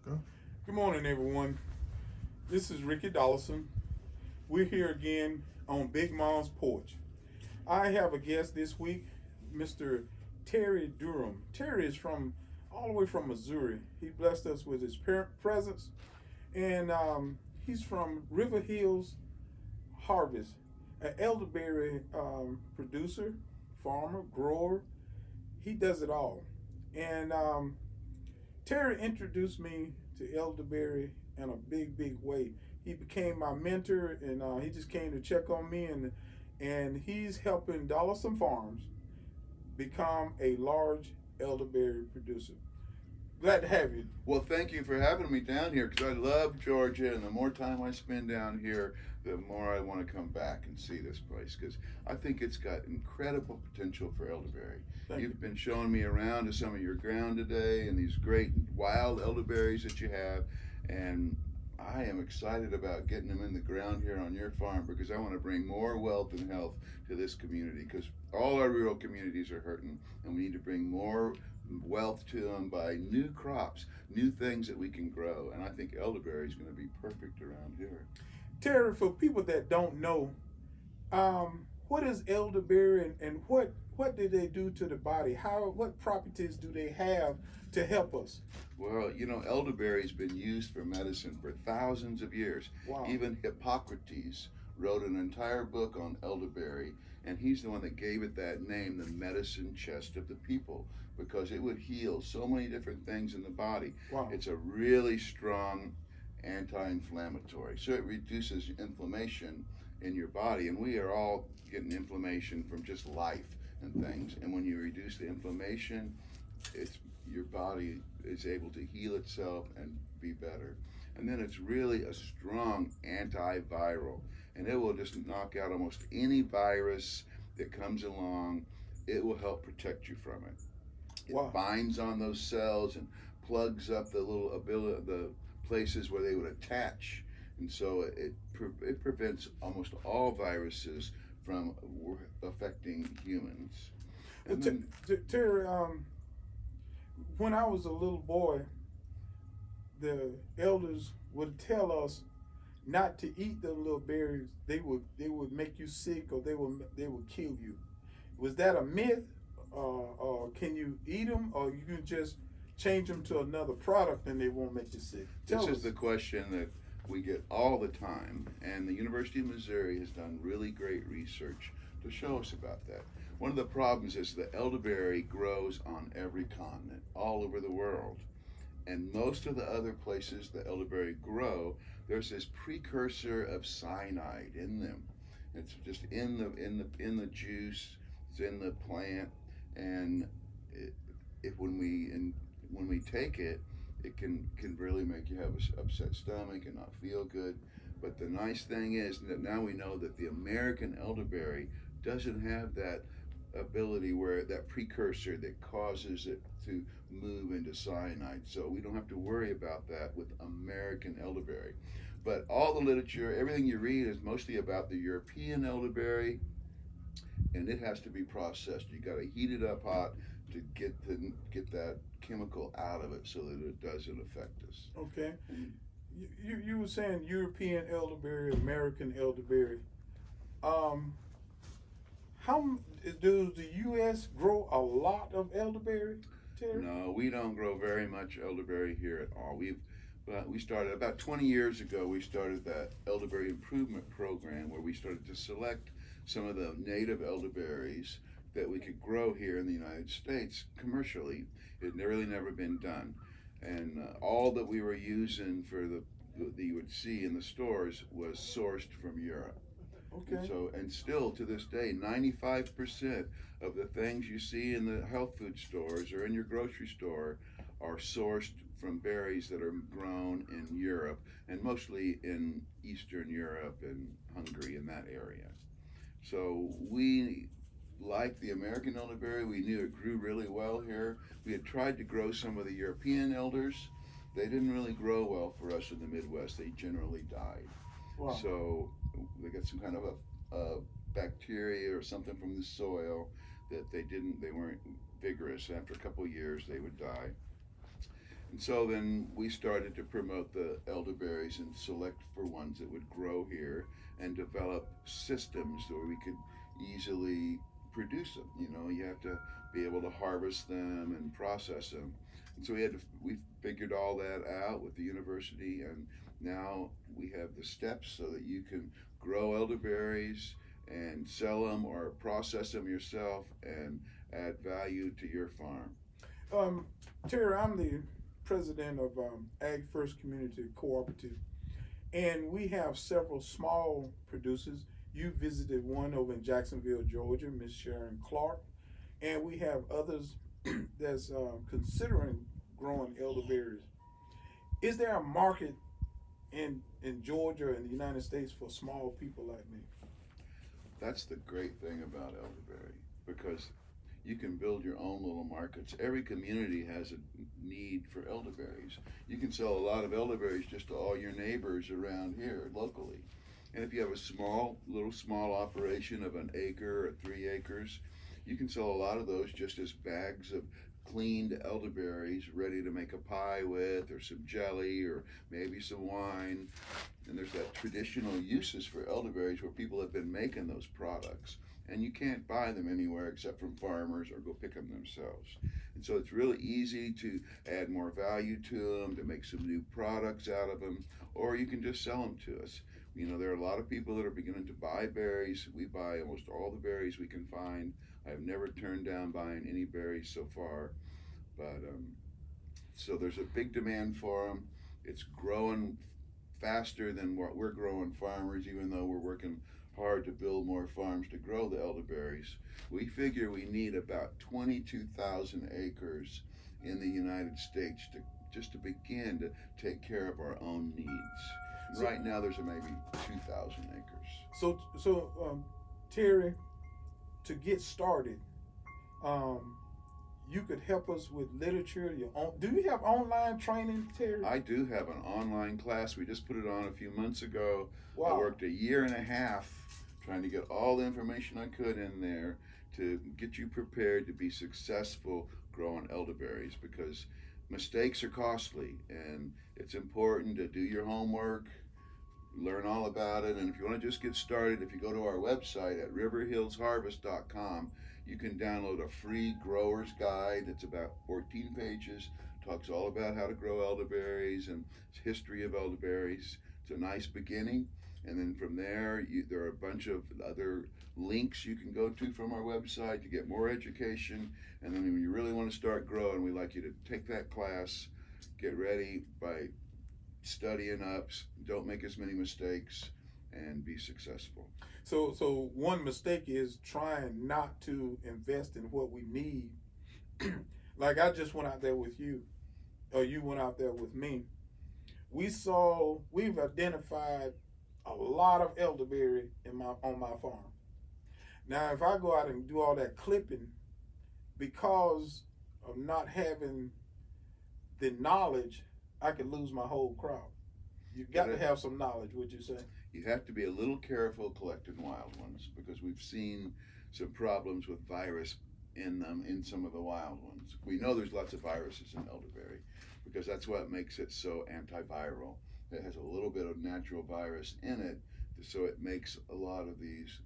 Go. Good morning, everyone. This is Ricky Dollison. We're here again on Big Mom's Porch. I have a guest this week, Mr. Terry Durham. Terry is from all the way from Missouri. He blessed us with his presence, and he's from River Hills Harvest, an elderberry producer, farmer, grower. He does it all. And Terry introduced me to elderberry in a big way. He became my mentor, and he just came to check on me, and he's helping Dollison Farms become a large elderberry producer. Glad to have you. Well, thank you for having me down here because I love Georgia, and the more time I spend down here, the more I want to come back and see this place because I think it's got incredible potential for elderberry. Thank you. You've been showing me around to some of your ground today and these great wild elderberries that you have, and I am excited about getting them in the ground here on your farm because I want to bring more wealth and health to this community because all our rural communities are hurting, and we need to bring more wealth to them by new crops, new things that we can grow. And I think elderberry is going to be perfect around here. Terry, for people that don't know, what is elderberry, and what do they do to the body? What properties do they have to help us? Well, elderberry's been used for medicine for thousands of years. Wow. Even Hippocrates wrote an entire book on elderberry, and he's the one that gave it that name, the medicine chest of the people, because it would heal so many different things in the body. Wow. It's a really strong anti-inflammatory, so it reduces inflammation in your body, and we are all getting inflammation from just life and things. And when you reduce the inflammation, it's your body is able to heal itself and be better. And then it's really a strong antiviral, and it will just knock out almost any virus that comes along. It will help protect you from it. It Wow. binds on those cells and plugs up the places where they would attach, and so it prevents almost all viruses from affecting humans. Well, And then Terry, when I was a little boy, the elders would tell us not to eat the little berries. They would make you sick, or they would kill you. Was that a myth? Or can you eat them, or you can just change them to another product and they won't make you sick? this is the question that we get all the time, and the University of Missouri has done really great research to show us about that. One of the problems is the elderberry grows on every continent, all over the world. And most of the other places the elderberry grow, there's this precursor of cyanide in them. It's just in the juice, it's in the plant, and when we take it, it can really make you have an upset stomach and not feel good. But the nice thing is that now we know that the American elderberry doesn't have that ability where that precursor that causes it to move into cyanide. So we don't have to worry about that with American elderberry. But all the literature, everything you read is mostly about the European elderberry, and it has to be processed. You got to heat it up hot to get that chemical out of it so that it doesn't affect us. Okay. You were saying European elderberry, American elderberry. How does the U.S. grow a lot of elderberry, Terry? No, we don't grow very much elderberry here at all. We started about 20 years ago. We started that elderberry improvement program where we started to select some of the native elderberries that we could grow here in the United States commercially. It had really never been done, and all that we were using for that you would see in the stores was sourced from Europe. Okay. And still to this day, 95% of the things you see in the health food stores or in your grocery store are sourced from berries that are grown in Europe, and mostly in Eastern Europe and Hungary, in that area. So we like the American elderberry. We knew it grew really well here. We had tried to grow some of the European elders. They didn't really grow well for us in the Midwest. They generally died. Wow. So they got some kind of a bacteria or something from the soil that they weren't vigorous. After a couple of years, they would die. And so then we started to promote the elderberries and select for ones that would grow here and develop systems where we could easily produce them. You know, you have to be able to harvest them and process them. And so we figured all that out with the university, and now we have the steps so that you can grow elderberries and sell them or process them yourself and add value to your farm. Um, Terry, I'm the president of Ag First Community Cooperative, and we have several small producers. You visited one over in Jacksonville, Georgia, Miss Sharon Clark, and we have others that's considering growing elderberries. Is there a market in Georgia and the United States for small people like me? That's the great thing about elderberry because you can build your own little markets. Every community has a need for elderberries. You can sell a lot of elderberries just to all your neighbors around here locally. And if you have a small operation of an acre or 3 acres, you can sell a lot of those just as bags of cleaned elderberries ready to make a pie with, or some jelly, or maybe some wine. And there's that traditional uses for elderberries where people have been making those products. And you can't buy them anywhere except from farmers or go pick them themselves. And so it's really easy to add more value to them, to make some new products out of them, or you can just sell them to us. You know, there are a lot of people that are beginning to buy berries. We buy almost all the berries we can find. I've never turned down buying any berries so far, but so there's a big demand for them. It's growing faster than what we're growing farmers, even though we're working hard to build more farms to grow the elderberries. We figure we need about 22,000 acres in the United States to just to begin to take care of our own needs. So, Right now, there's maybe 2,000 acres. so Terry, to get started, um, you could help us with literature. Do you have online training, Terry? I do have an online class. We just put it on a few months ago. I Wow. worked a year and a half trying to get all the information I could in there to get you prepared to be successful growing elderberries, because mistakes are costly and it's important to do your homework, learn all about it. And if you want to just get started, if you go to our website at riverhillsharvest.com, you can download a free grower's guide. It's about 14 pages, talks all about how to grow elderberries and history of elderberries. It's a nice beginning. And then from there, there are a bunch of other links you can go to from our website to get more education. And then when you really want to start growing, we like you to take that class, get ready by studying up, don't make as many mistakes, and be successful. So one mistake is trying not to invest in what we need. Like I just went out there with you, or you went out there with me. We've identified a lot of elderberry on my farm. Now, if I go out and do all that clipping, because of not having the knowledge, I could lose my whole crop. You've got to have some knowledge, would you say? You have to be a little careful collecting wild ones because we've seen some problems with virus in them in some of the wild ones. We know there's lots of viruses in elderberry because that's what makes it so antiviral. It has a little bit of natural virus in it, so it makes a lot of these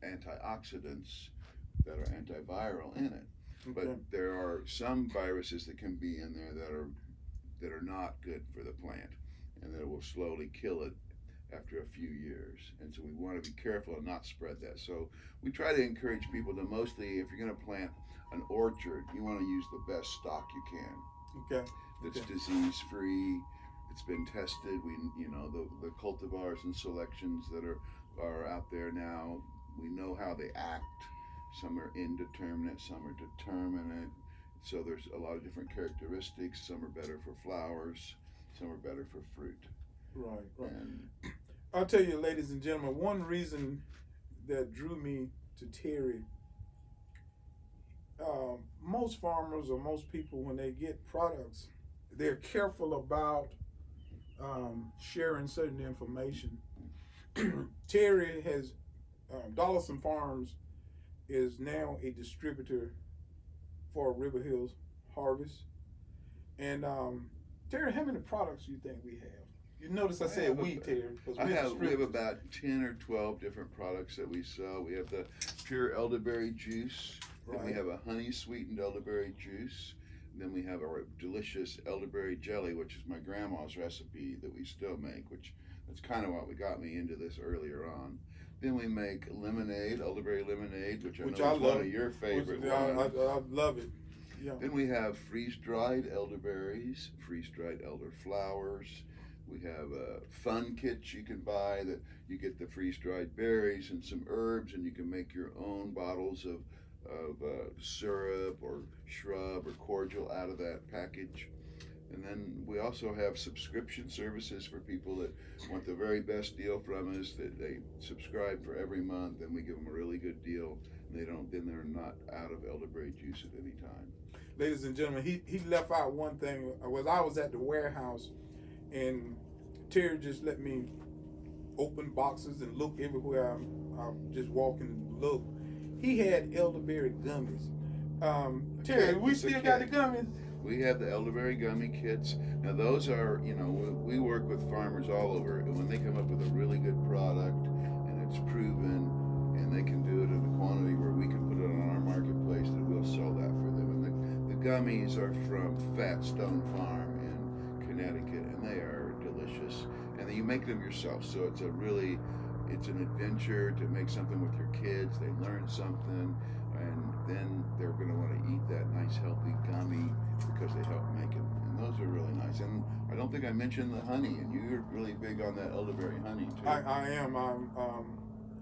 antioxidants that are antiviral in it. Okay. But there are some viruses that can be in there that are not good for the plant, and that will slowly kill it after a few years. And so we want to be careful and not spread that. So we try to encourage people to mostly, if you're going to plant an orchard, you want to use the best stock you can. Okay. That's Okay. disease free. It's been tested. The cultivars and selections that are out there now, we know how they act. Some are indeterminate, some are determinate. So there's a lot of different characteristics. Some are better for flowers, some are better for fruit. Right. And I'll tell you, ladies and gentlemen, one reason that drew me to Terry, most farmers or most people, when they get products, they're careful about sharing certain information. Terry has, Dollison Farms is now a distributor for River Hills Harvest. And Terry, how many products do you think we have? You notice I said we, Terry, because we have about 10 or 12 different products that we sell. We have the pure elderberry juice. Right. Then we have a honey sweetened elderberry juice. Then we have our delicious elderberry jelly, which is my grandma's recipe that we still make, which that's kind of what got me into this earlier on. Then we make lemonade, elderberry lemonade, which I know is one of your favorite ones. I love it. Yeah. Then we have freeze-dried elderberries, freeze-dried elderflowers. We have fun kits you can buy that you get the freeze-dried berries and some herbs, and you can make your own bottles of syrup or shrub or cordial out of that package. And then we also have subscription services for people that want the very best deal from us, that they subscribe for every month, and we give them a really good deal. And they're not out of elderberry juice at any time. Ladies and gentlemen, he left out one thing. I was at the warehouse, and Terry just let me open boxes and look everywhere. I'm just walking and look. He had elderberry gummies. Terry, we still got the gummies? We have the elderberry gummy kits. Now those are, we work with farmers all over, and when they come up with a really good product and it's proven and they can do it in a quantity where we can put it on our marketplace, that we'll sell that for them. And the gummies are from Fat Stone Farm in Connecticut, and they are delicious. And you make them yourself, so it's an adventure to make something with your kids. They learn something, and then they're going to want to eat that nice healthy gummy because they help make it. And those are really nice. And I don't think I mentioned the honey, and you're really big on that elderberry honey too. I am.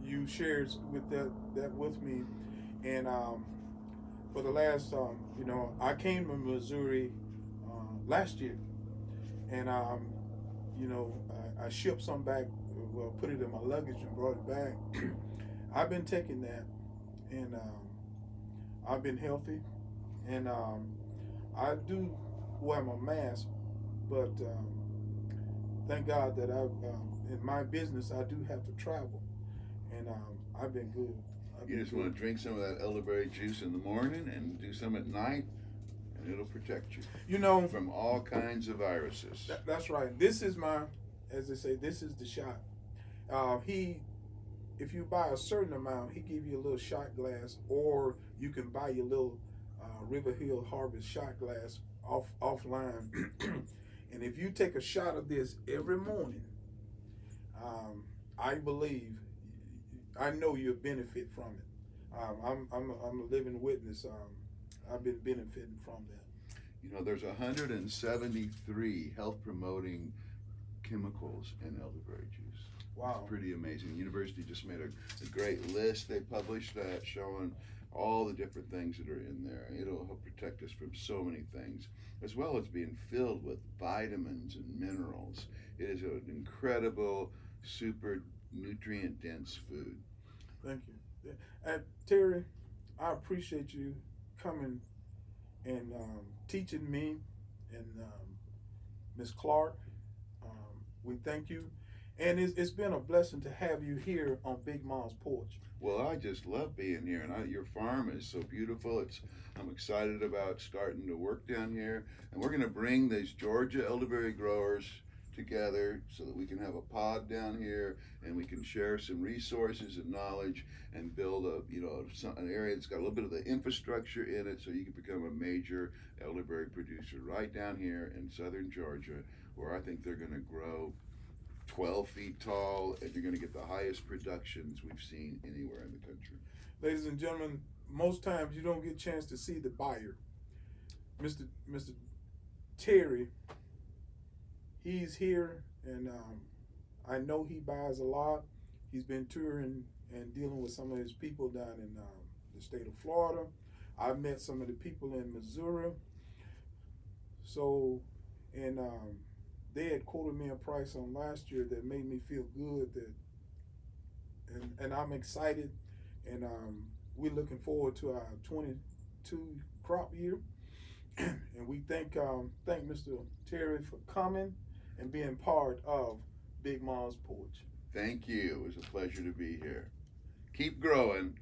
You shared that with me, and for the last I came to Missouri last year, and I shipped some back. Well, put it in my luggage and brought it back. I've been taking that, and I've been healthy, and I do wear my mask, but thank God that in my business I do have to travel, and I've been good. You just want to drink some of that elderberry juice in the morning and do some at night, and it'll protect you. From all kinds of viruses. That's right. This is as they say, this is the shot. If you buy a certain amount, he give you a little shot glass, or you can buy your little River Hill Harvest shot glass offline. And if you take a shot of this every morning, I know you'll benefit from it. I'm a living witness. I've been benefiting from that. There's 173 health promoting chemicals in elderberry juice. Wow. It's pretty amazing. The university just made a great list. They published that showing all the different things that are in there. It'll help protect us from so many things, as well as being filled with vitamins and minerals. It is an incredible, super nutrient dense food. Thank you. Terry, I appreciate you coming and teaching me, and Ms. Clark. We thank you. And it's been a blessing to have you here on Big Mom's Porch. Well, I just love being here, and your farm is so beautiful. I'm excited about starting to work down here, and we're going to bring these Georgia elderberry growers together so that we can have a pod down here, and we can share some resources and knowledge, and build an area that's got a little bit of the infrastructure in it, so you can become a major elderberry producer right down here in southern Georgia, where I think they're going to grow 12 feet tall, and you're going to get the highest productions we've seen anywhere in the country. Ladies and gentlemen, most times you don't get a chance to see the buyer. Mr. Terry, he's here, and I know he buys a lot. He's been touring and dealing with some of his people down in the state of Florida. I've met some of the people in Missouri. So, and they had quoted me a price on last year that made me feel good, and I'm excited, and we're looking forward to our 22 crop year. And we thank Mr. Terry for coming and being part of Big Mom's Porch. Thank you. It was a pleasure to be here. Keep growing.